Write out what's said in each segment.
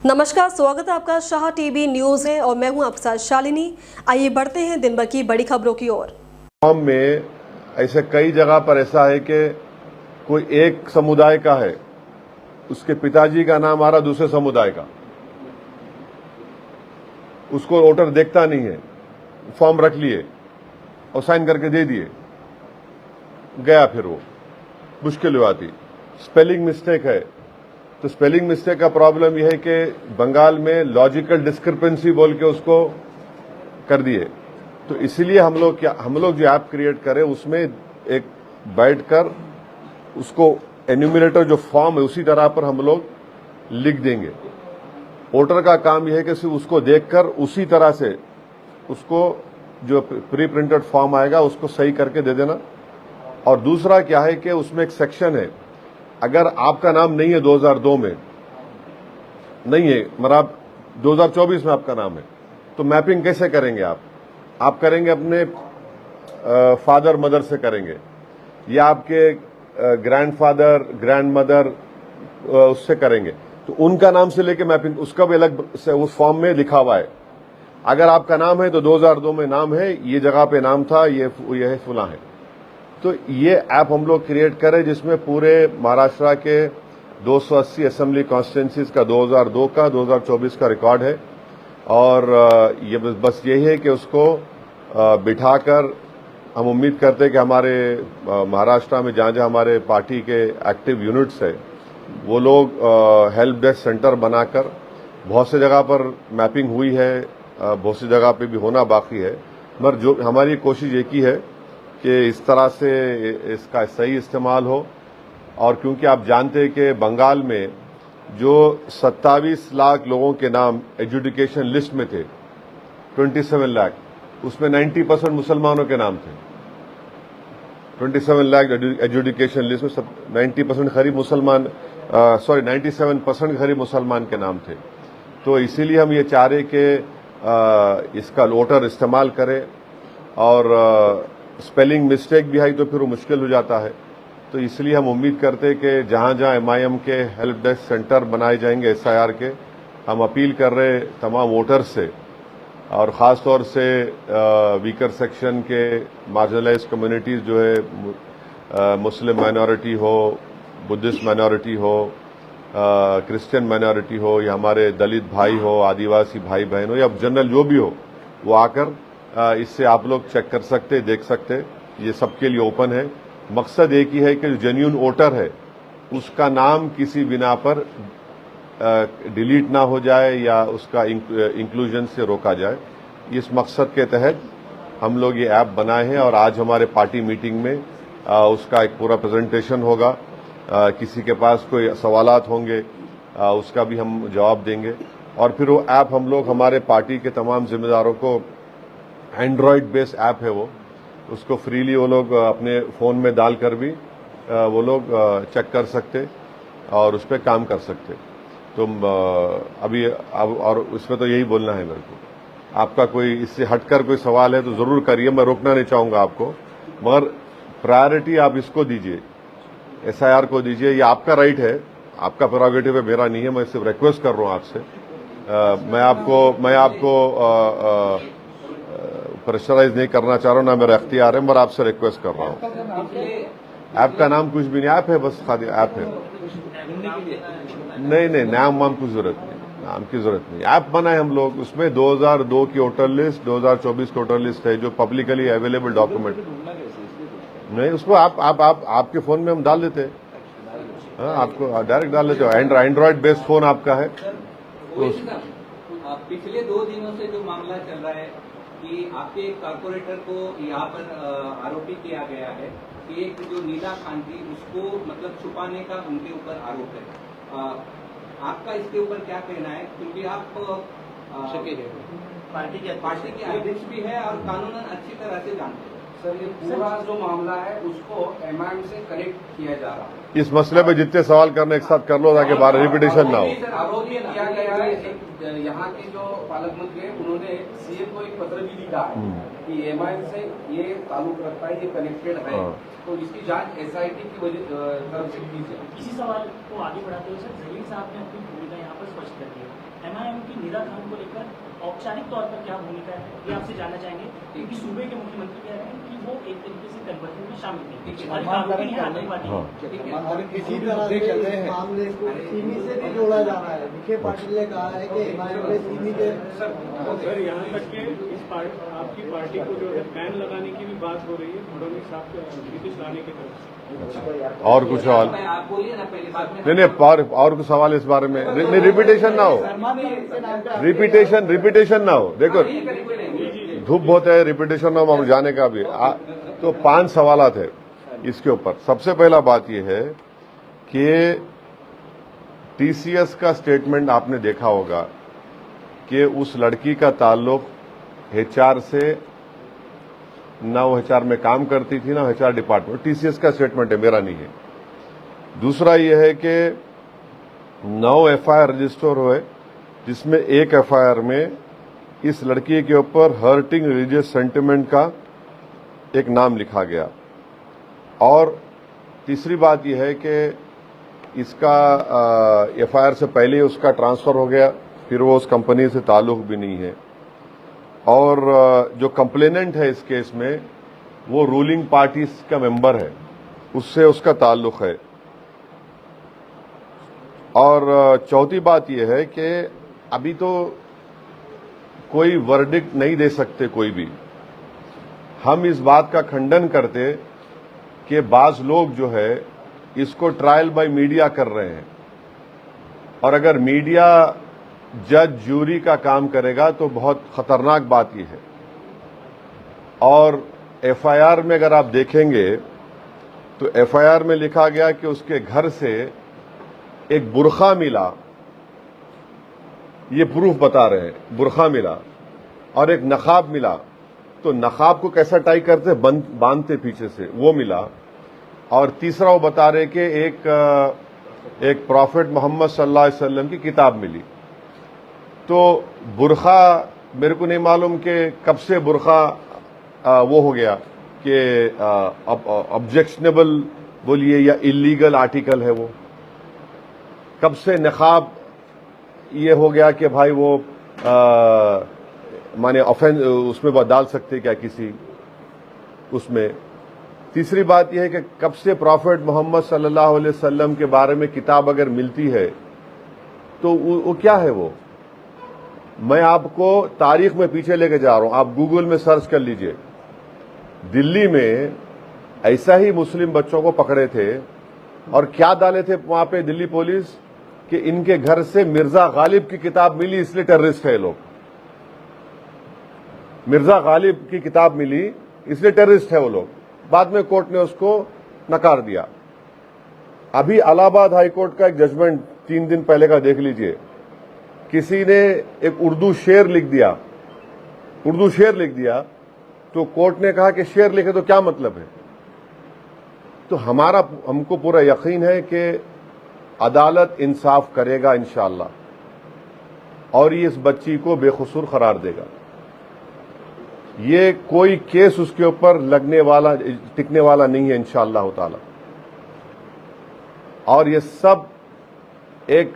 नमस्कार, स्वागत है आपका शाह टीवी न्यूज है और मैं हूं आपके साथ शालिनी। आइए बढ़ते हैं दिन भर की बड़ी खबरों की ओर। फॉर्म में ऐसे कई जगह पर ऐसा है कि कोई एक समुदाय का है, उसके पिताजी का नाम आ रहा दूसरे समुदाय का, उसको वोटर देखता नहीं है, फॉर्म रख लिए और साइन करके दे दिए, गया, फिर वो मुश्किल हो आती। स्पेलिंग मिस्टेक है तो स्पेलिंग मिस्टेक का प्रॉब्लम यह है कि बंगाल में लॉजिकल डिस्क्रिपेंसी बोल के उसको कर दिए। तो इसीलिए हम लोग जो ऐप क्रिएट करें उसमें एक बैठकर उसको एन्यूमरेटर जो फॉर्म है उसी तरह पर हम लोग लिख देंगे। वोटर का काम यह है कि सिर्फ उसको देखकर उसी तरह से उसको जो प्री प्रिंटेड फॉर्म आएगा उसको सही करके दे देना। और दूसरा क्या है कि उसमें एक सेक्शन है, अगर आपका नाम नहीं है 2002 में नहीं है, मतलब 2024 में आपका नाम है, तो मैपिंग कैसे करेंगे आप करेंगे अपने फादर मदर से करेंगे या आपके ग्रैंडफादर ग्रैंडमदर उससे करेंगे, तो उनका नाम से लेके मैपिंग उसका भी अलग से उस फॉर्म में लिखा हुआ है। अगर आपका नाम है तो 2002 में नाम है, ये जगह पे नाम था, ये फुला है। तो ये ऐप हम लोग क्रिएट करें जिसमें पूरे महाराष्ट्र के 280 असेंबली कॉन्स्टिट्यूंसीज का 2002 का 2024 का रिकॉर्ड है। और ये बस यही है कि उसको बिठाकर हम उम्मीद करते हैं कि हमारे महाराष्ट्र में जहां जहां हमारे पार्टी के एक्टिव यूनिट्स है वो लोग हेल्प डेस्क सेंटर बनाकर, बहुत से जगह पर मैपिंग हुई है, बहुत सी जगह पे भी होना बाकी है, मगर जो हमारी कोशिश एक ही है कि इस तरह से इसका सही इस्तेमाल हो। और क्योंकि आप जानते हैं कि बंगाल में जो 27 लाख लोगों के नाम एजुकेशन लिस्ट में थे, 27 लाख, उसमें 90% मुसलमानों के नाम थे। 27 लाख एजुकेशन लिस्ट में 90% करीब मुसलमान 97% करीब मुसलमान के नाम थे। तो इसीलिए हम ये चाह रहे कि इसका वोटर इस्तेमाल करें, और स्पेलिंग मिस्टेक भी आई तो फिर वो मुश्किल हो जाता है। तो इसलिए हम उम्मीद करते हैं कि जहां जहां MIM के हेल्प डेस्क सेंटर बनाए जाएंगे SIR के, हम अपील कर रहे तमाम वोटर्स से, और ख़ास तौर से वीकर सेक्शन के मार्जिनलाइज कम्युनिटीज़ जो है, मुस्लिम माइनॉरिटी हो, बुद्धिस्ट माइनॉरिटी हो, क्रिश्चियन माइनॉरिटी हो, या हमारे दलित भाई हो, आदिवासी भाई बहन हो, या जनरल जो भी हो, वो आकर इससे आप लोग चेक कर सकते, देख सकते। ये सबके लिए ओपन है। मकसद एक ही है कि जो जेन्युइन वोटर है उसका नाम किसी बिना पर डिलीट ना हो जाए या उसका इंक्लूजन से रोका जाए। इस मकसद के तहत हम लोग ये ऐप बनाए हैं, और आज हमारे पार्टी मीटिंग में उसका एक पूरा प्रेजेंटेशन होगा। किसी के पास कोई सवालात होंगे उसका भी हम जवाब देंगे, और फिर वो ऐप हम लोग हमारे पार्टी के तमाम जिम्मेदारों को, एंड्रॉयड बेस्ड ऐप है वो, उसको फ्रीली वो लोग अपने फ़ोन में डालकर भी वो लोग चेक कर सकते और उस पर काम कर सकते। तो अभी और उसमें तो यही बोलना है मेरे को। आपका कोई इससे हटकर कोई सवाल है तो ज़रूर करिए, मैं रोकना नहीं चाहूँगा आपको, मगर प्रायोरिटी आप इसको दीजिए, SIR को दीजिए। ये आपका राइट है, आपका प्रेरोगेटिव है, मेरा नहीं है। मैं सिर्फ रिक्वेस्ट कर रहा हूँ आपसे। मैं आपको प्रेशराइज नहीं करना चाह रहा हूँ, ना मेरा अख्तियार है, मगर आपसे रिक्वेस्ट कर रहा हूँ। ऐप का नाम कुछ भी नहीं, ऐप है, बस खाली ऐप है। नहीं, नाम वाम की जरूरत नहीं, नाम की जरूरत नहीं। ऐप बनाए हम लोग, उसमें 2002 की वोटर लिस्ट, 2024 की वोटर लिस्ट है जो पब्लिकली अवेलेबल डॉक्यूमेंट। नहीं, उसको आपके फोन में हम डाल देते हैं। हाँ, आपको डायरेक्ट डाल देते हो। एंड्रॉयड बेस्ड फोन आपका है। पिछले 2 दिनों से जो मामला चल रहा है कि आपके एक कारपोरेटर को यहाँ पर आरोपी किया गया है कि एक जो नीला खान थी उसको मतलब छुपाने का उनके ऊपर आरोप है। आपका इसके ऊपर क्या कहना है, क्योंकि आप पार्टी के अध्यक्ष भी है और कानूनन अच्छी तरह से जानते हैं। सर, ये पूरा जो मामला है उसको MIM से कनेक्ट किया जा रहा है। इस मसले पे जितने सवाल करने एक साथ कर लो ताकि बार रिपीटेशन ना हो। आरोप ये किया गया है, यहाँ के जो पालक मंत्री हैं उन्होंने CM को एक पत्र भी लिखा है कि MIM से ये ताल्लुक रखता है, ये कनेक्टेड है, तो इसकी जांच SIT की तरफ से की जाए। इसी सवाल को आगे बढ़ाते हुए सर, जलील साहब ने अपनी भूमिका यहाँ पर स्पष्ट कर दी है। नीला खान को लेकर औपचारिक तौर पर क्या भूमिका है ये आपसे जानना चाहेंगे, क्योंकि सूबे के मुख्यमंत्री कह रहे हैं कि वो एक तरीके से गठबंधन में शामिल थे और आरोपी हैं आतंकवादी। किसी तरह से इस मामले को सीमी से भी जोड़ा जा रहा है। विखे पाटिल ने कहा है कि हिमाचल में सीमी के सर यहाँ तक कि आपकी पार्टी को जो है बैन लगाने की भी बात हो रही है फडणवीस साहब नीतीश लाने की तरफ से। और कुछ सवाल? आप बोलिए ना पहले, बाद में नहीं, और कुछ सवाल इस बारे में? नहीं, रिपीटेशन ना हो, रिपीटेशन ना हो। देखो धूप बहुत है, रिपीटेशन ना हो, हम जाने का भी। तो 5 सवालात है इसके ऊपर। सबसे पहला बात यह है कि टीसीएस का स्टेटमेंट आपने देखा होगा कि उस लड़की का ताल्लुक एचआर से, ना वो एचआर में काम करती थी ना एचआर डिपार्टमेंट। टीसीएस का स्टेटमेंट है, मेरा नहीं है। दूसरा यह है कि 9 एफआईआर रजिस्टर हुए, जिसमें एक एफआईआर में इस लड़की के ऊपर हर्टिंग रिलीजियस सेंटिमेंट का एक नाम लिखा गया। और तीसरी बात यह है कि इसका एफआईआर से पहले उसका ट्रांसफर हो गया, फिर वो उस कंपनी से ताल्लुक भी नहीं है। और जो कंप्लेनेंट है इस केस में वो रूलिंग पार्टी का मेंबर है, उससे उसका ताल्लुक है। और चौथी बात यह है कि अभी तो कोई वर्डिक्ट नहीं दे सकते कोई भी। हम इस बात का खंडन करते कि बाज लोग जो है इसको ट्रायल बाय मीडिया कर रहे हैं, और अगर मीडिया जज जूरी का काम करेगा तो बहुत खतरनाक बात यह है। और एफआईआर में अगर आप देखेंगे तो एफआईआर में लिखा गया कि उसके घर से एक बुरखा मिला, ये प्रूफ बता रहे हैं, बुरखा मिला, और एक नकाब मिला। तो नकाब को कैसा टाई करते, बांधते पीछे से, वो मिला। और तीसरा वो बता रहे कि एक प्रॉफिट मोहम्मद सल्लल्लाहु अलैहि वसल्लम की किताब मिली। तो बुरखा मेरे को नहीं मालूम कि कब से बुरखा वो हो गया कि ऑब्जेक्शनेबल बोलिए या इलीगल आर्टिकल है वो। कब से नकाब ये हो गया कि भाई वो माने ऑफेंस उसमें डाल सकते क्या किसी उसमें। तीसरी बात यह है कि कब से प्रॉफिट मोहम्मद सल्लल्लाहु अलैहि वसल्लम के बारे में किताब अगर मिलती है तो वो क्या है वो। मैं आपको तारीख में पीछे लेके जा रहा हूं, आप गूगल में सर्च कर लीजिए। दिल्ली में ऐसा ही मुस्लिम बच्चों को पकड़े थे और क्या डाले थे वहां पे दिल्ली पुलिस कि इनके घर से मिर्जा गालिब की किताब मिली इसलिए टेररिस्ट है लोग। मिर्जा गालिब की किताब मिली इसलिए टेररिस्ट है वो लोग। बाद में कोर्ट ने उसको नकार दिया। अभी इलाहाबाद हाई कोर्ट का एक जजमेंट 3 दिन पहले का देख लीजिए। किसी ने एक उर्दू शेर लिख दिया तो कोर्ट ने कहा कि शेर लिखे तो क्या मतलब है। तो हमको पूरा यकीन है कि अदालत इंसाफ करेगा इंशाअल्लाह, और ये इस बच्ची को बेकसूर करार देगा। ये कोई केस उसके ऊपर टिकने वाला नहीं है इंशाअल्लाह ताला। और ये सब एक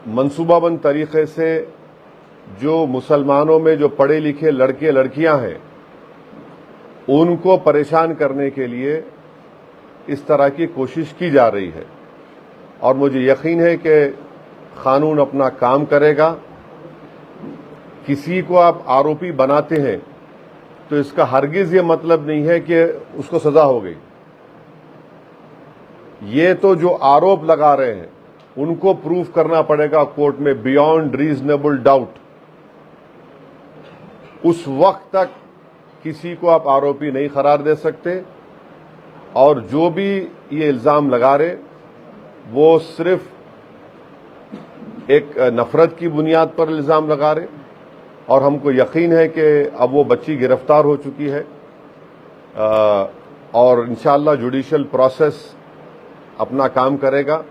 मंसूबाबंद तरीके से जो मुसलमानों में जो पढ़े लिखे लड़के लड़कियां हैं उनको परेशान करने के लिए इस तरह की कोशिश की जा रही है। और मुझे यकीन है कि कानून अपना काम करेगा। किसी को आप आरोपी बनाते हैं तो इसका हरगिज ये मतलब नहीं है कि उसको सजा हो गई। ये तो जो आरोप लगा रहे हैं उनको प्रूफ करना पड़ेगा कोर्ट में बियॉन्ड रीजनेबल डाउट। उस वक्त तक किसी को आप आरोपी नहीं करार दे सकते। और जो भी ये इल्जाम लगा रहे वो सिर्फ एक नफरत की बुनियाद पर इल्जाम लगा रहे। और हमको यकीन है कि अब वो बच्ची गिरफ्तार हो चुकी है और इंशाअल्लाह जुडिशियल प्रोसेस अपना काम करेगा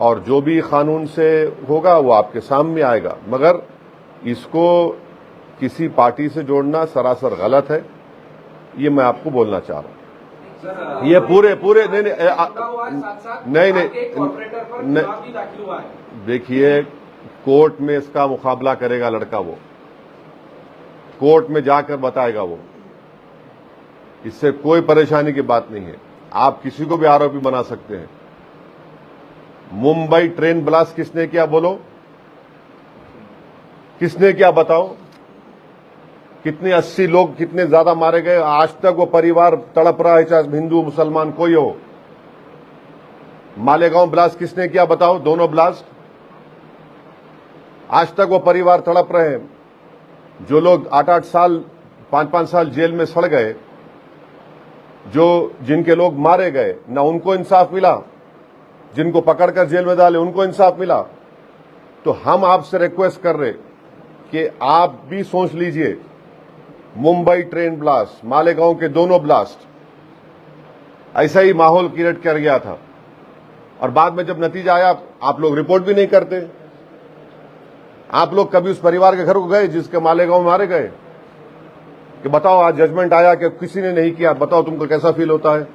और जो भी कानून से होगा वो आपके सामने आएगा। मगर इसको किसी पार्टी से जोड़ना सरासर गलत है, ये मैं आपको बोलना चाह रहा हूं। ये पूरे नहीं, देखिए कोर्ट में इसका मुकाबला करेगा लड़का, वो कोर्ट में जाकर बताएगा वो। इससे कोई परेशानी की बात नहीं है, आप किसी को भी आरोपी बना सकते हैं। मुंबई ट्रेन ब्लास्ट किसने किया बोलो, किसने किया बताओ? कितने 80 लोग कितने ज्यादा मारे गए, आज तक वो परिवार तड़प रहा है, चाहे हिंदू मुसलमान कोई हो। मालेगांव ब्लास्ट किसने किया बताओ, दोनों ब्लास्ट, आज तक वो परिवार तड़प रहे हैं। जो लोग 8-8 साल 5-5 साल जेल में सड़ गए, जिनके लोग मारे गए, ना उनको इंसाफ मिला, जिनको पकड़कर जेल में डाले उनको इंसाफ मिला। तो हम आपसे रिक्वेस्ट कर रहे कि आप भी सोच लीजिए, मुंबई ट्रेन ब्लास्ट, मालेगांव के दोनों ब्लास्ट, ऐसा ही माहौल क्रिएट कर गया था। और बाद में जब नतीजा आया, आप लोग रिपोर्ट भी नहीं करते। आप लोग कभी उस परिवार के घर को गए जिसके मालेगांव में मारे गए, कि बताओ आज जजमेंट आया कि किसी ने नहीं किया, बताओ तुमको कैसा फील होता है?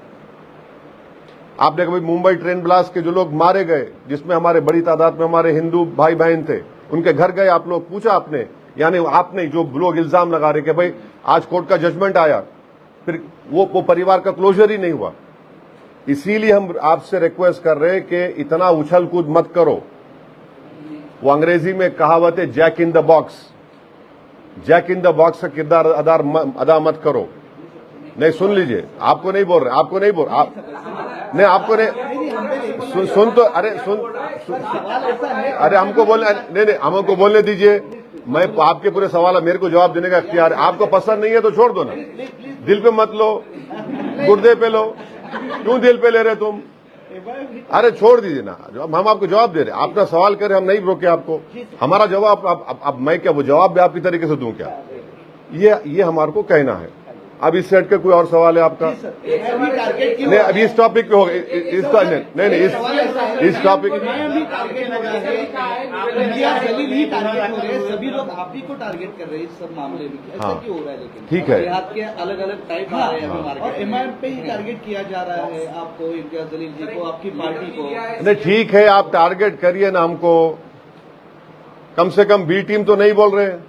आपने कभी मुंबई ट्रेन ब्लास्ट के जो लोग मारे गए, जिसमें हमारे बड़ी तादाद में हमारे हिंदू भाई बहन थे, उनके घर गए आप लोग, पूछा आपने? यानी आपने, जो लोग इल्जाम लगा रहे कि भाई आज कोर्ट का जजमेंट आया, फिर वो परिवार का क्लोजर ही नहीं हुआ। इसीलिए हम आपसे रिक्वेस्ट कर रहे हैं कि इतना उछल कूद मत करो। वो अंग्रेजी में कहावत है, jack in the box, jack in the box का किरदार अदा मत करो। नहीं, सुन लीजिए, आपको नहीं बोल रहे, आपको नहीं बोल, आप नहीं, आपको नहीं सुन तो, अरे अरे हमको बोलने, नहीं हमको बोलने दीजिए। मैं आपके पूरे सवाल, मेरे को जवाब देने का इख्तियार है। आपको पसंद नहीं है तो छोड़ दो ना, दिल पे मत लो, गुर्दे पे लो। क्यों दिल पे ले रहे तुम? अरे छोड़ दीजिए ना, हम आपको जवाब दे रहे हैं। आपका सवाल करे, हम नहीं रोके आपको। हमारा जवाब अब मैं क्या वो जवाब भी आपकी तरीके से दूं क्या? ये हमारे को कहना है। अब इस सेट के कोई और सवाल है आपका? नहीं, अभी इस टॉपिक पे होगा, इस टॉपिक, सभी लोग आप ही को टारगेट कर रहे हैं इस सब मामले में, ऐसा क्यों हो रहा है? लेकिन ठीक है, देहात के अलग अलग टाइप आ रहे हैं और एमआईएम पे ही टारगेट किया जा रहा है आपको, इम्तियाज जलील जी को, आपकी पार्टी को। नहीं ठीक है, आप टारगेट करिए ना हमको, कम से कम बी टीम तो नहीं बोल रहे हैं।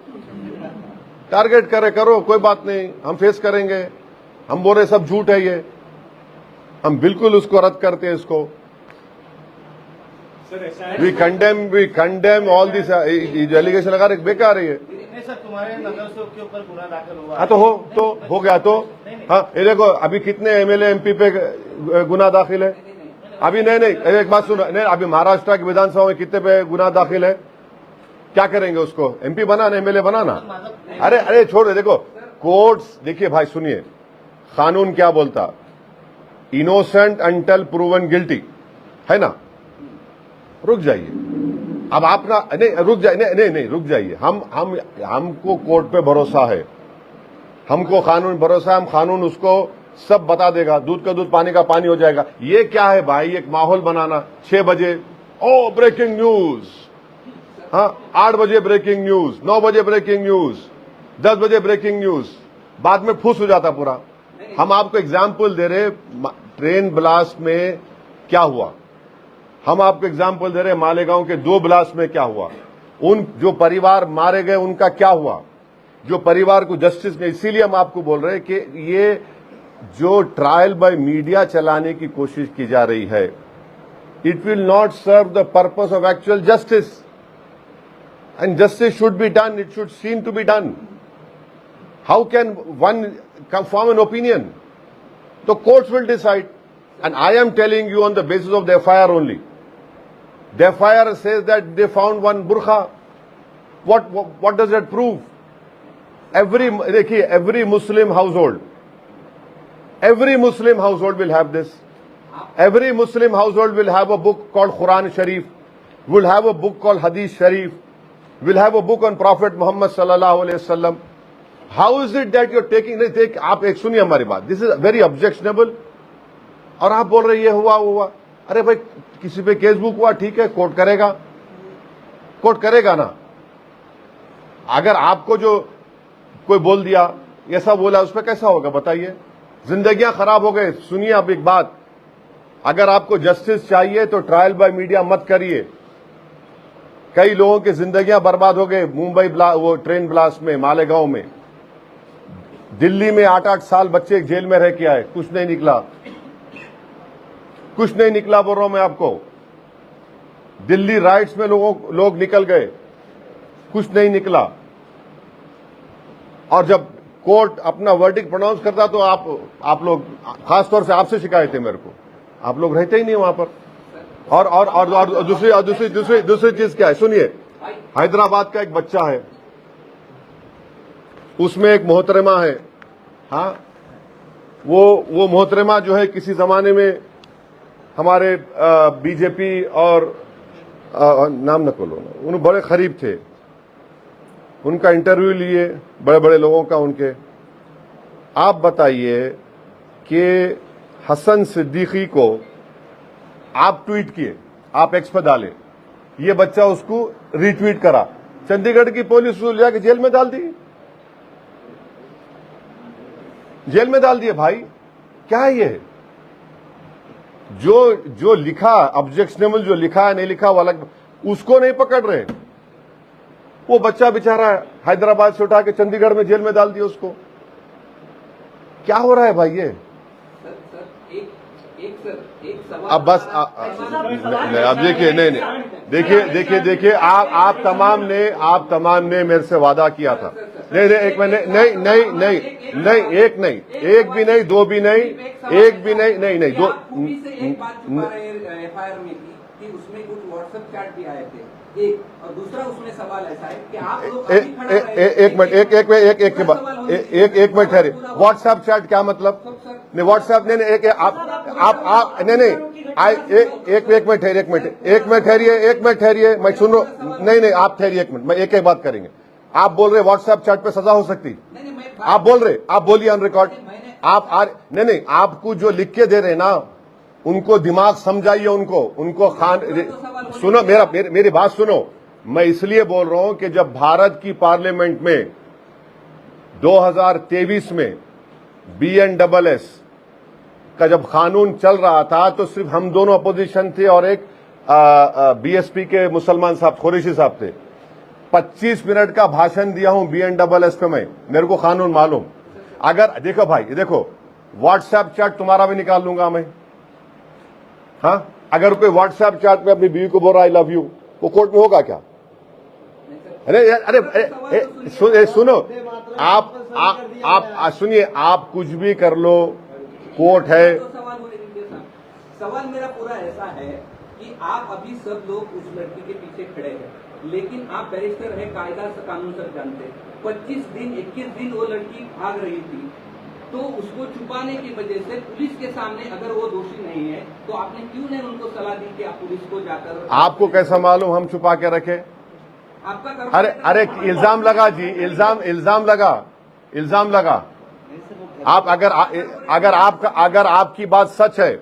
टारगेट करो, कोई बात नहीं, हम फेस करेंगे। हम बोल रहे सब झूठ है, ये हम बिल्कुल उसको रद्द करते हैं इसको। We condemn all this allegation लगा रहे, बेकार है ये। नहीं सर, तुम्हारे नगर सेवक के ऊपर गुना दाखिल हुआ। हाँ तो हो गया तो। हाँ ये देखो, अभी कितने एमएलए एमपी पे गुना दाखिल है अभी? नहीं, एक बात सुनो, नहीं अभी महाराष्ट्र की विधानसभा में कितने पे गुना दाखिल है? क्या करेंगे उसको? एमपी बनाना, एमएलए बनाना? अरे छोड़, देखो कोर्ट्स, देखिए भाई सुनिए, कानून क्या बोलता, इनोसेंट अंटिल प्रूवन गिल्टी, है ना? रुक जाइए, अब आप ना, नहीं रुक जाइए, नहीं रुक जाइए। हमको कोर्ट पे भरोसा है, हमको कानून भरोसा है, हम कानून उसको सब बता देगा, दूध का दूध पानी का पानी हो जाएगा। ये क्या है भाई, एक माहौल बनाना। 6 बजे ओ ब्रेकिंग न्यूज, हाँ 8 बजे ब्रेकिंग न्यूज, 9 बजे ब्रेकिंग न्यूज, 10 बजे ब्रेकिंग न्यूज, बाद में फुस हो जाता पूरा। हम आपको एग्जाम्पल दे रहे, ट्रेन ब्लास्ट में क्या हुआ, हम आपको एग्जाम्पल दे रहे हैं मालेगांव के 2 ब्लास्ट में क्या हुआ, उन जो परिवार मारे गए उनका क्या हुआ, जो परिवार को जस्टिस नहीं। इसीलिए हम आपको बोल रहे हैं कि ये जो ट्रायल बाय मीडिया चलाने की कोशिश की जा रही है, it will not serve the purpose of actual justice, and justice should be done, it should seem to be done. How can one form an opinion? तो courts will decide, and I am telling you on the basis of the FIR only. The FIR says that they found one burqa. What does that prove? Every Muslim household will have this. Every Muslim household will have a book called Quran Sharif, will have a book called Hadith Sharif, will have a book on Prophet Muhammad sallallahu alaihi wasallam. How is it that you're taking? आप एक सुनिए हमारी बात. This is very objectionable. और आप बोल रहे ये हुआ। अरे भाई, किसी पे केस बुक हुआ, ठीक है, कोर्ट करेगा ना। अगर आपको जो कोई बोल दिया, ऐसा बोला, उस पर कैसा होगा बताइए? जिंदगियां खराब हो गए। सुनिए अब एक बात, अगर आपको जस्टिस चाहिए तो ट्रायल बाय मीडिया मत करिए। कई लोगों की जिंदगियां बर्बाद हो गई मुंबई वो ट्रेन ब्लास्ट में, मालेगांव में। दिल्ली में 8-8 साल बच्चे जेल में रह के आए, कुछ नहीं निकला, कुछ नहीं निकला बोल रहा हूं मैं आपको। दिल्ली राइट्स में लोग निकल गए, कुछ नहीं निकला। और जब कोर्ट अपना वर्डिक्ट प्रोनाउंस करता तो आप लोग, खासतौर से आपसे शिकायत है मेरे को, आप लोग रहते ही नहीं वहां पर। और दूसरी चीज क्या है, सुनिए, हैदराबाद का एक बच्चा है, उसमें एक मोहतरमा है। हाँ, वो मोहतरमा जो है किसी जमाने में हमारे बीजेपी और नाम न खोलो, उन्हें बड़े करीब थे, उनका इंटरव्यू लिए बड़े बड़े लोगों का उनके। आप बताइए कि हसन सिद्दीकी को आप ट्वीट किए, आप एक्स पर डाले, ये बच्चा उसको रीट्वीट करा, चंडीगढ़ की पुलिस उसको ले जाके जेल में डाल दी, जेल में डाल दिए। भाई क्या है ये? जो लिखा ऑब्जेक्शनेबल, जो लिखा है नहीं लिखा वो अलग, उसको नहीं पकड़ रहे। वो बच्चा बेचारा हैदराबाद से उठा के चंडीगढ़ में जेल में डाल दिया उसको। क्या हो रहा है भाई ये? एक सवाल अब बस अब देखिए, नहीं देखिए, आप तमाम ने मेरे से वादा किया था। नहीं, एक भी नहीं, दो भी नहीं, एक भी नहीं, दो। एक बात छुपा रहे एफआईआर में थी कि उसमें कुछ व्हाट्सएप चैट भी आए थे, एक, और दूसरा उसमें सवाल ऐसा है कि आप लोग एक मिनट ठहरे। व्हाट्सएप चैट क्या मतलब? नहीं व्हाट्सएप नहीं, आप नहीं, एक मिनट ठहरिए, मैं सुन रहा। नहीं, आप ठहरिए एक मिनट, मैं एक बात करेंगे। आप बोल रहे व्हाट्सएप चैट पे सजा हो सकती, आप बोल रहे, आप बोलिए ऑन रिकॉर्ड। नहीं, आपको जो लिख के दे रहे ना, उनको दिमाग समझाइए, उनको खान सुनो, मेरी बात सुनो। मैं इसलिए बोल रहा हूं कि जब भारत की पार्लियामेंट में 2023 में BNSS का जब कानून चल रहा था तो सिर्फ हम दोनों अपोजिशन थे और एक BSP के मुसलमान साहब, कुरैशी साहब थे। 25 मिनट का भाषण दिया हूं BNSS पे मैं, मेरे को कानून मालूम। अगर देखो भाई, देखो व्हाट्सएप चैट तुम्हारा भी निकाल लूंगा मैं। हाँ, अगर कोई व्हाट्सएप चैट में अपनी बीवी को बोल रहा आई लव यू, वो कोर्ट में होगा क्या? अरे सुनो, आप सुनिए, आप कुछ भी कर लो, कोर्ट है। सवाल मेरा पूरा ऐसा है कि आप अभी सब लोग उस लड़की के पीछे खड़े हैं, लेकिन आप बैरिस्टर है, कायदा से कानून सब जानते हैं। 25 दिन 21 दिन वो लड़की भाग रही थी, तो उसको छुपाने की वजह से पुलिस के सामने अगर वो दोषी नहीं है तो आपने क्यों नहीं उनको सलाह दी कि आप पुलिस को जाकर? आपको कैसा मालूम हम छुपा के रखे? आपका अरे इल्जाम लगा जी, इल्जाम लगा। आप अगर आपकी बात सच है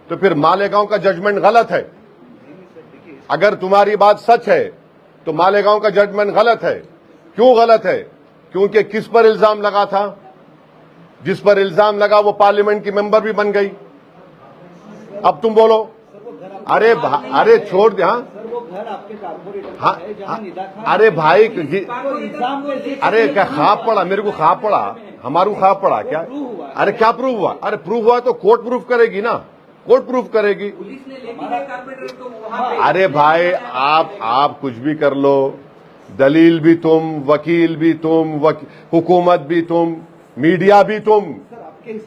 तो फिर मालेगांव का जजमेंट गलत है। अगर तुम्हारी बात सच है तो मालेगांव का जजमेंट गलत है। क्यों गलत है? क्योंकि किस पर इल्जाम लगा था? जिस पर इल्जाम लगा वो पार्लियामेंट की मेंबर भी बन गई। अब तुम बोलो। अरे छोड़ दे। अरे भाई, अरे क्या खाप पड़ा? मेरे को खाप पड़ा, हमारू खाप पड़ा क्या? अरे क्या प्रूफ हुआ? अरे प्रूफ हुआ तो कोर्ट प्रूफ करेगी ना, कोर्ट प्रूफ करेगी। अरे भाई, आप कुछ भी कर लो, दलील भी तुम, वकील भी तुम, हुकूमत भी तुम, मीडिया भी तुम,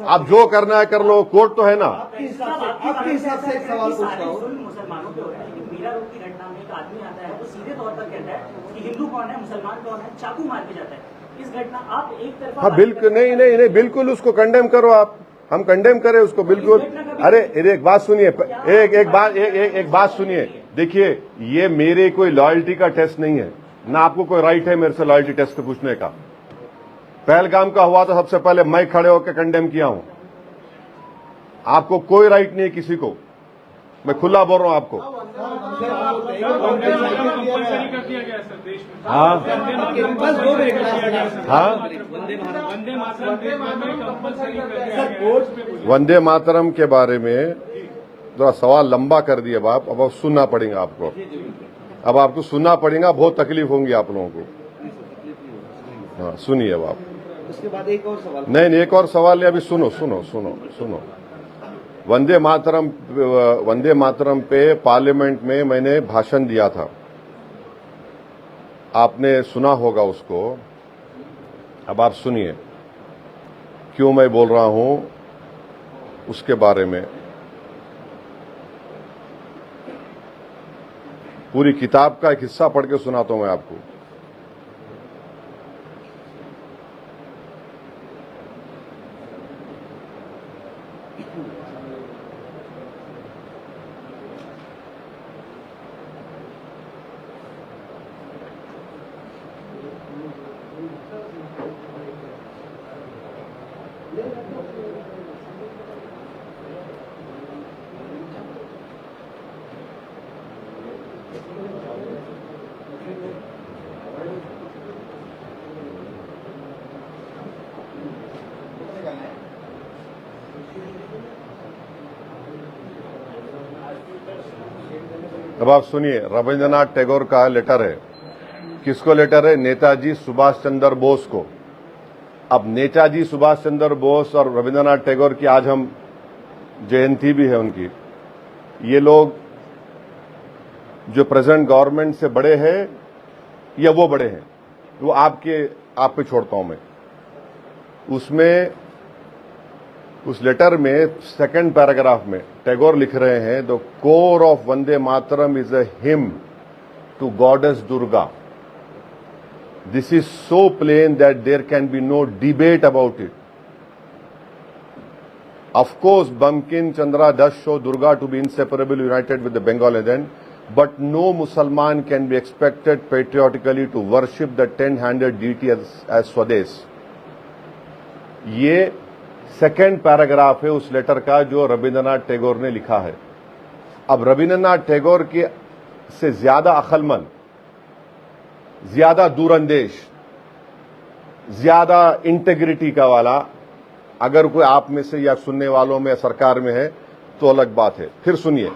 आप जो करना है कर लो, कोर्ट तो है ना। आपके हिसाब से एक सवाल पूछता हूँ। मुसलमानों पे हो रहा है, लेकिन मीरा रोड की घटना में एक आदमी आता है, वो सीधे तौर पर कहता है कि हिंदू कौन है, मुसलमान कौन है, चाकू मार के जाता है। इस घटना आप एक तरफा, हाँ बिल्कुल, नहीं, बिल्कुल उसको कंडेम करो आप, हम कंडेम करें उसको बिल्कुल। अरे एक बात सुनिए, एक बात सुनिए। देखिए, ये मेरे कोई लॉयल्टी का टेस्ट नहीं है, ना आपको कोई राइट है मेरे से लॉयल्टी टेस्ट पूछने का। पहलगाम का हुआ तो सबसे पहले मैं खड़े होकर कंडेम किया हूं। आपको कोई राइट नहीं है किसी को, मैं खुला बोल रहा हूं आपको। कंपल्सरी कर दिया गया सर देश में। हाँ वंदे मातरम के बारे में थोड़ा सवाल लंबा कर दिया बाप, अब सुनना पड़ेगा आपको। अब आपको सुनना पड़ेगा, बहुत तकलीफ होंगी आप लोगों को। हाँ सुनिए अब आप। उसके बाद एक और सवाल। नहीं, एक और सवाल है, अभी सुनो सुनो सुनो सुनो। वंदे मातरम पे पार्लियामेंट में मैंने भाषण दिया था, आपने सुना होगा उसको। अब आप सुनिए क्यों मैं बोल रहा हूं उसके बारे में। पूरी किताब का एक हिस्सा पढ़ के सुनाता हूं मैं आपको। अब आप सुनिए, रविंद्रनाथ टैगोर का लेटर है। किसको लेटर है? नेताजी सुभाष चंद्र बोस को। अब नेताजी सुभाष चंद्र बोस और रविंद्रनाथ टैगोर की आज हम जयंती भी है उनकी। ये लोग जो प्रेजेंट गवर्नमेंट से बड़े हैं या वो बड़े हैं, वो आप पे छोड़ता हूं मैं। उसमें उस लेटर में सेकंड पैराग्राफ में टैगोर लिख रहे हैं, the core of Vande Mataram is a hymn to goddess Durga. This is so plain that there can be no debate about it. Of course, Bankim Chandra does show Durga to be inseparably united with the Bengal legend, but no Musalman can be expected patriotically to worship the 10-handed deity as Swades. ये second paragraph है उस letter का जो रविंद्रनाथ टैगोर ने लिखा है। अब रविंद्रनाथ टैगोर के से ज्यादा अक्लमंद, ज्यादा दूरंदेश, ज्यादा इंटेग्रिटी का वाला अगर कोई आप में से या सुनने वालों में सरकार में है तो अलग बात है। फिर सुनिए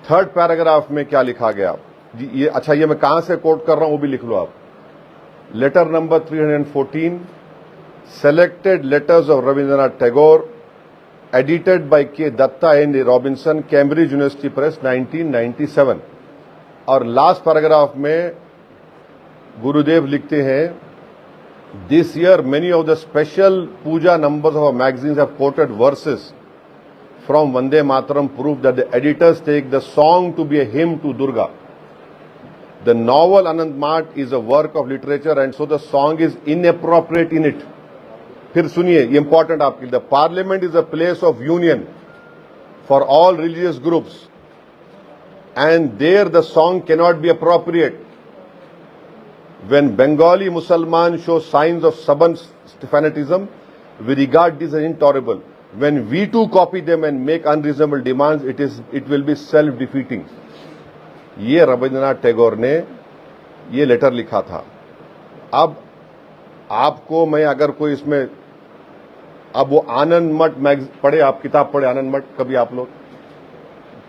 थर्ड पैराग्राफ में क्या लिखा गया। ये अच्छा, ये मैं कहां से कोट कर रहा हूं वो भी लिख लो आप। Letter number 314, selected letters of Rabindranath Tagore, edited by K Dutta and Robinson, Cambridge University Press, 1997। और लास्ट पैराग्राफ में गुरुदेव लिखते हैं, this year many of the special puja numbers of our magazines have quoted verses from Vande Mataram, proof that the editors take the song to be a hymn to Durga. The novel Anand Mat is a work of literature and so the song is inappropriate in it. फिर सुनिए, ये important आपके लिए। The parliament is a place of union for all religious groups and there the song cannot be appropriate. When Bengali Musalman show signs of stubborn fanatism, we regard this as intolerable. When we too copy them and make unreasonable demands, it will be self-defeating. ये रविंद्रनाथ टैगोर ने ये letter लिखा था। अब आपको मैं अगर कोई इसमें, अब वो आनंद मठ पढ़े, आप किताब पढ़े आनंद मठ कभी आप लोग?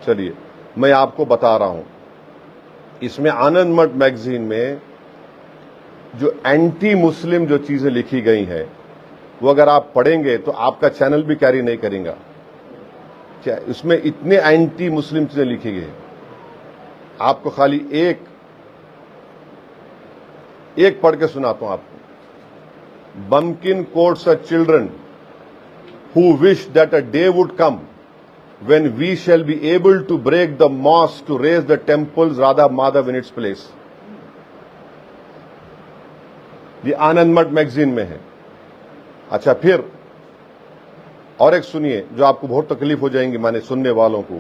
चलिए मैं आपको बता रहा हूं, इसमें आनंद मठ मैगजीन में जो एंटी मुस्लिम जो चीजें लिखी गई हैं वो अगर आप पढ़ेंगे तो आपका चैनल भी कैरी नहीं करेगा। क्या इसमें इतने एंटी मुस्लिम चीजें लिखी गई। आपको खाली एक पढ़ के सुनाता हूं आपको। Bumpkin quotes a children who wish that a day would come when we shall be able to break the mosque to raise the temples Radha Madhav in its place. ये आनंद मठ मैगजीन में है। अच्छा, फिर और एक सुनिए जो आपको बहुत तकलीफ हो जाएंगी माने सुनने वालों को।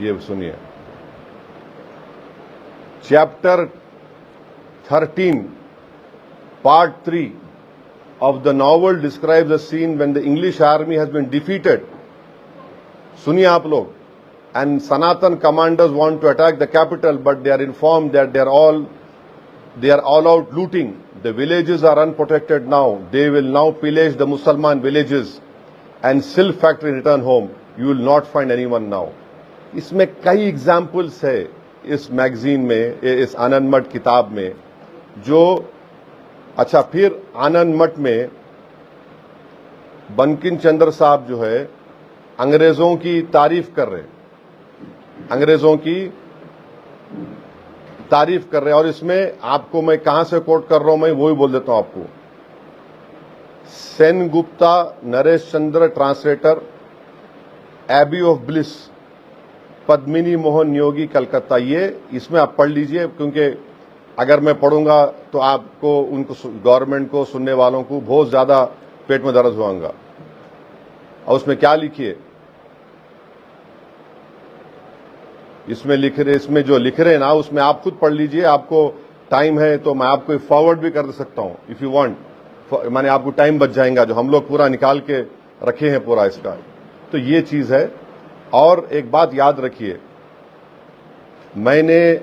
ये सुनिए, chapter 13 Part 3 of the novel describes a scene when the English army has been defeated. सुनिए आप लोग। And Sanatan commanders want to attack the capital, but they are informed that they are all out looting. The villages are unprotected now. They will now pillage the Musalman villages. and silk factory return home, you will not find anyone now. इसमें कई examples है इस magazine में, इस आनंद मठ किताब में, जो अच्छा फिर आनंद मठ में बंकिम चंद्र साहब जो है अंग्रेजों की तारीफ कर रहे, अंग्रेजों की तारीफ कर रहे हैं। और इसमें आपको मैं कहां से कोट कर रहा हूं, मैं वो ही बोल देता हूं आपको। Sen Gupta, Naresh Chandra translator, Abbey of Bliss, Padmini Mohan Yogi, Calcutta. ये इसमें आप पढ़ लीजिए, क्योंकि अगर मैं पढ़ूंगा तो आपको, उनको, गवर्नमेंट को, सुनने वालों को बहुत ज्यादा पेट में दर्द होगा। और उसमें क्या लिखिए, इसमें लिख रहे, इसमें जो लिख रहे हैं ना, उसमें आप खुद पढ़ लीजिए। आपको टाइम है तो मैं आपको फॉरवर्ड भी कर सकता हूं इफ यू वांट, माने आपको टाइम बच जाएगा, जो हम लोग पूरा निकाल के रखे हैं पूरा इसका। तो ये चीज है। और एक बात याद रखिए, मैंने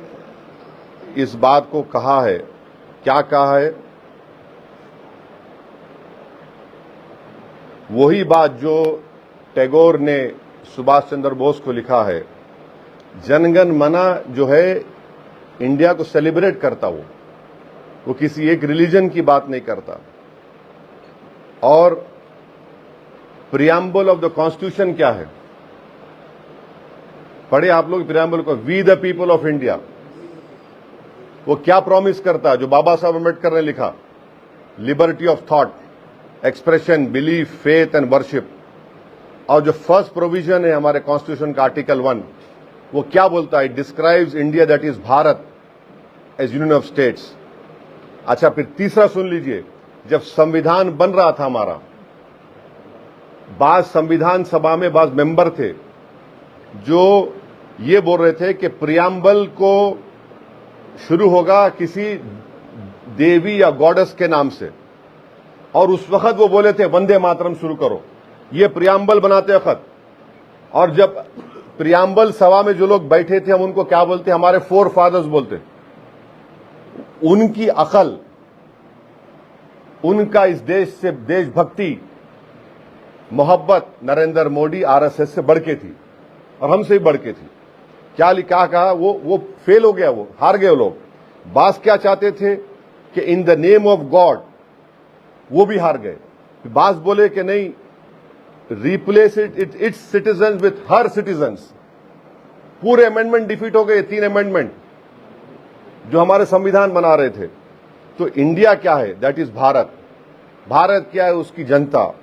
इस बात को कहा है, क्या कहा है, वही बात जो टैगोर ने सुभाष चंद्र बोस को लिखा है। जनगण मना जो है इंडिया को सेलिब्रेट करता, वो किसी एक रिलीजन की बात नहीं करता। और प्रियम्बल ऑफ द कॉन्स्टिट्यूशन क्या है, पढ़े आप लोग प्रियम्बल को, we the people of India. वो क्या प्रॉमिस करता है, जो बाबा साहब अम्बेडकर ने लिखा, liberty of thought, expression, belief, faith and worship. और जो फर्स्ट प्रोविजन है हमारे कॉन्स्टिट्यूशन का, आर्टिकल 1, वो क्या बोलता है, describes India that is Bharat as union of states. अच्छा, फिर तीसरा सुन लीजिए, जब संविधान बन रहा था हमारा, बाद संविधान सभा में बाद मेंबर थे जो ये बोल रहे थे कि प्रियम्बल को शुरू होगा किसी देवी या गॉडेस के नाम से, और उस वक्त वो बोले थे वंदे मातरम शुरू करो, ये प्रियम्बल बनाते वक्त। और जब प्रियम्बल सभा में जो लोग बैठे थे, हम उनको क्या बोलते, हमारे फोर फादर्स बोलते। उनकी अकल, उनका इस देश से देशभक्ति, मोहब्बत नरेंद्र मोदी आरएसएस से बढ़ के थी और हमसे ही बढ़ के थी। क्या लिखा, कहा, वो फेल हो गया, वो हार गए लोग। बास क्या चाहते थे कि in the name of God, वो भी हार गए। बास बोले कि नहीं, replace it's citizen with her citizens. पूरे अमेंडमेंट डिफीट हो गए, 3 अमेंडमेंट जो हमारे संविधान बना रहे थे। तो इंडिया क्या है, दैट इज भारत। भारत क्या है, उसकी जनता।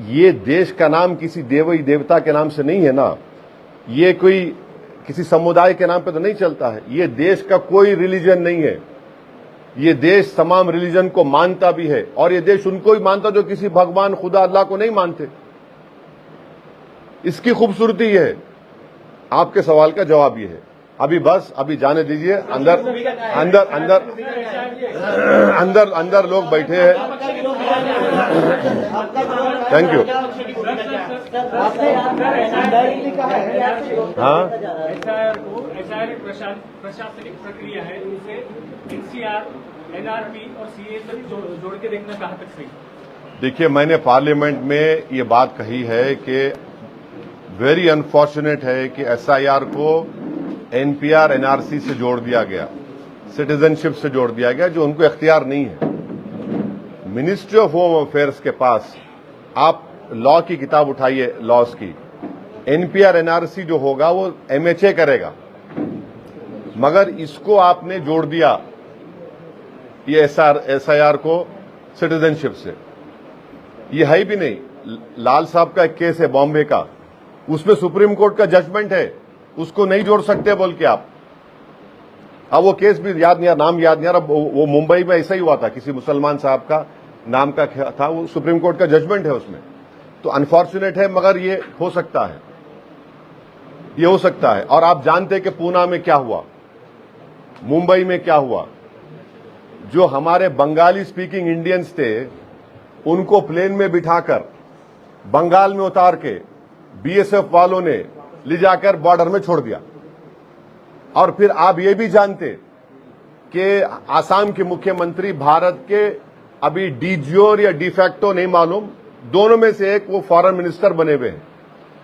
ये देश का नाम किसी देवी देवता के नाम से नहीं है ना, ये कोई किसी समुदाय के नाम पे तो नहीं चलता है। ये देश का कोई रिलीजन नहीं है, ये देश तमाम रिलीजन को मानता भी है, और ये देश उनको ही मानता जो किसी भगवान खुदा अल्लाह को नहीं मानते। इसकी खूबसूरती ये है। आपके सवाल का जवाब ये है। अभी बस, अभी जाने दीजिए, अंदर अंदर अंदर अंदर अंदर लोग बैठे हैं। Thank you. हाँ, एसआईआर प्रशासनिक प्रक्रिया है, उनसे एनसीआर, एनआरपी और सीए तक जोड़ के देखना कहाँ तक सही। देखिए, मैंने पार्लियामेंट में ये बात कही है कि वेरी अनफॉर्चुनेट है कि एसआईआर को एनपीआर, एनआरसी से जोड़ दिया गया, सिटीजनशिप से जोड़ दिया गया, जो उनको इख्तियार नहीं है। मिनिस्ट्री ऑफ होम अफेयर्स के पास आप लॉ की किताब उठाइए, लॉज की, एनपीआर, एनआरसी जो होगा वो एमएचए करेगा, मगर इसको आपने जोड़ दिया, ये एसआईआर को सिटीजनशिप से। ये है भी नहीं। लाल साहब का एक केस है बॉम्बे का, उसमें सुप्रीम कोर्ट का जजमेंट है, उसको नहीं जोड़ सकते बोल के आप। अब वो केस भी याद नहीं आ, नाम याद नहीं आ रहा। वो मुंबई में ऐसा ही हुआ था, किसी मुसलमान साहब का नाम का था, वो सुप्रीम कोर्ट का जजमेंट है उसमें। तो अनफॉर्चुनेट है, मगर ये हो सकता है, ये हो सकता है। और आप जानते हैं कि पूना में क्या हुआ, मुंबई में क्या हुआ। जो हमारे बंगाली स्पीकिंग इंडियंस थे, उनको प्लेन में बिठाकर बंगाल में उतार के बीएसएफ वालों ने ले जाकर बॉर्डर में छोड़ दिया। और फिर आप ये भी जानते कि आसाम के मुख्यमंत्री भारत के अभी डीज्योर या डिफैक्टो नहीं मालूम, दोनों में से एक वो फॉरेन मिनिस्टर बने हुए हैं।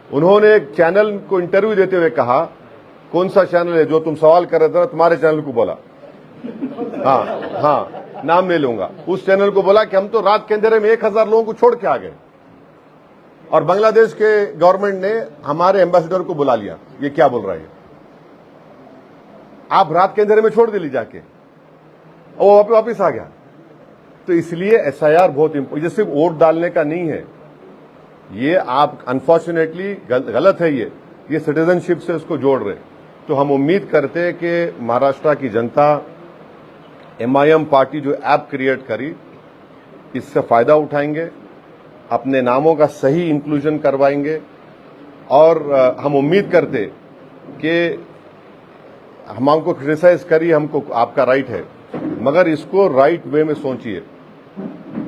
उन्होंने एक चैनल को इंटरव्यू देते हुए कहा, कौन सा चैनल है जो तुम सवाल कर रहे थे ना, तुम्हारे चैनल को बोला, हाँ नाम नहीं लूंगा, उस चैनल को बोला कि हम तो रात के अंधेरे में 1000 लोगों को छोड़ के आ गए और बांग्लादेश के गवर्नमेंट ने हमारे एम्बेसडर को बुला लिया। ये क्या बोल रहा है? आप रात के अंधेरे में छोड़ दिली जाके, और वो वापिस आ गया। तो इसलिए एसआईआर बहुत इंपॉर्टेंट, ये सिर्फ वोट डालने का नहीं है, ये आप अनफॉर्चुनेटली गलत है, ये सिटीजनशिप से उसको जोड़ रहे। तो हम उम्मीद करते हैं कि महाराष्ट्र की जनता एमआईएम पार्टी जो ऐप क्रिएट करी, इससे फायदा उठाएंगे, अपने नामों का सही इंक्लूजन करवाएंगे। और हम उम्मीद करते कि हम हमको क्रिटिसाइज करिए, हमको आपका राइट है, मगर इसको राइट वे में सोचिए।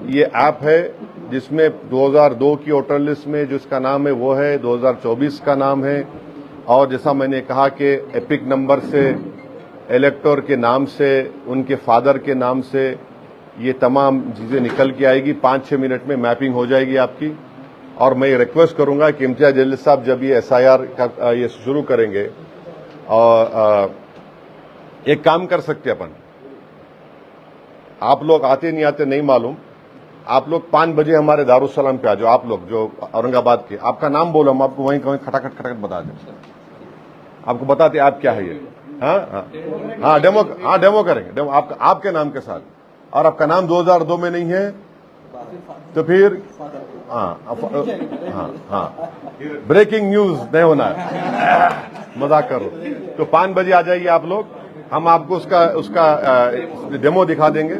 ये ऐप है जिसमें 2002 की वोटर लिस्ट में जिसका नाम है वो है, 2024 का नाम है, और जैसा मैंने कहा कि एपिक नंबर से, इलेक्टर के नाम से, उनके फादर के नाम से ये तमाम चीजें निकल के आएगी। 5-6 मिनट में मैपिंग हो जाएगी आपकी। और मैं रिक्वेस्ट करूंगा कि इम्तियाज जलील साहब जब ये एसआईआर का ये शुरू करेंगे, और एक काम कर सकते अपन, आप लोग आते नहीं आते नहीं मालूम, आप लोग 5 बजे हमारे दारुसलाम पे आ जाओ। आप लोग जो औरंगाबाद के, आपका नाम बोलो, हम आपको वहीं खटाखट बता दें, आपको बताते आप क्या है ये। हाँ डेमो करेंगे, डेमो आपके नाम के साथ। और आपका नाम 2002 में नहीं है तो फिर हाँ ब्रेकिंग न्यूज नहीं होना है, मजाक करो। तो 5 बजे आ जाइए आप लोग, हम आपको उसका डेमो दिखा देंगे।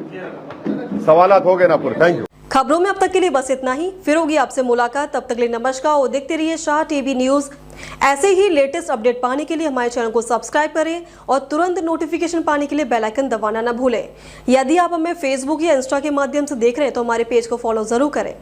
सवालात हो गए ना पूरे? Thank you. खबरों में अब तक के लिए बस इतना ही, फिर होगी आपसे मुलाकात। तब तक के लिए नमस्कार और देखते रहिए शाह टीवी न्यूज। ऐसे ही लेटेस्ट अपडेट पाने के लिए हमारे चैनल को सब्सक्राइब करें और तुरंत नोटिफिकेशन पाने के लिए बेल आइकन दबाना न भूलें। यदि आप हमें फेसबुक या इंस्टा के माध्यम से देख रहे हैं तो हमारे पेज को फॉलो जरूर करें।